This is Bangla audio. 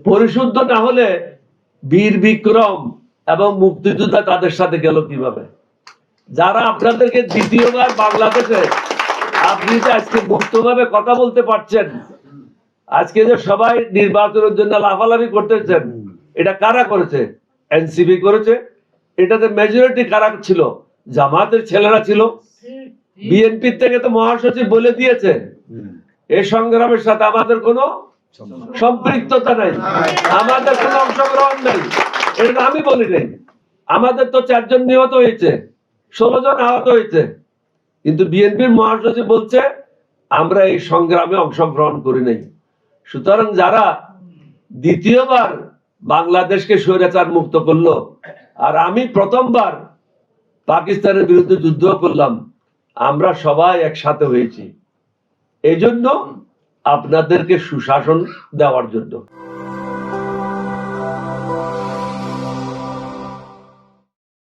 পরিশুদ্ধ না হলে বীর বিক্রম এবং মুক্তিযোদ্ধা তাদের সাথে গেল কিভাবে? যারা আপনাদেরকে দ্বিতীয়বার বাংলাদেশে আপনি যে আজকে মুক্তভাবে কথা বলতে পারছেন, আজকে যে সবাই নির্বাচনের জন্য লাফালাফি করতেছেন, এটা কারা করেছে? এনসিপি করেছে। এটাতে মেজরিটি কারা ছিল? জামাতের ছেলেরা ছিল। বিএনপির থেকে তো মহাসচিব বলে দিয়েছে এই সংগ্রামের সাথে আমাদের কোনো সম্পৃক্ততা নাই, আমাদের কোনো অংশগ্রহণ নেই। এটা আমি বলি নাই। আমাদের তো 4 জন নিহত হয়েছে, 16 জন আহত হয়েছে, কিন্তু বিএনপির মহাসচিব বলছে আমরা এই সংগ্রামে অংশগ্রহণ করি নাই। সুতরাং যারা দ্বিতীয়বার বাংলাদেশকে স্বৈরাচার মুক্ত করলো, আর আমি প্রথমবার পাকিস্তানের বিরুদ্ধে যুদ্ধ করলাম, আমরা সবাই একসাথে হয়েছি এই জন্য আপনাদেরকে সুশাসন দেওয়ার জন্য।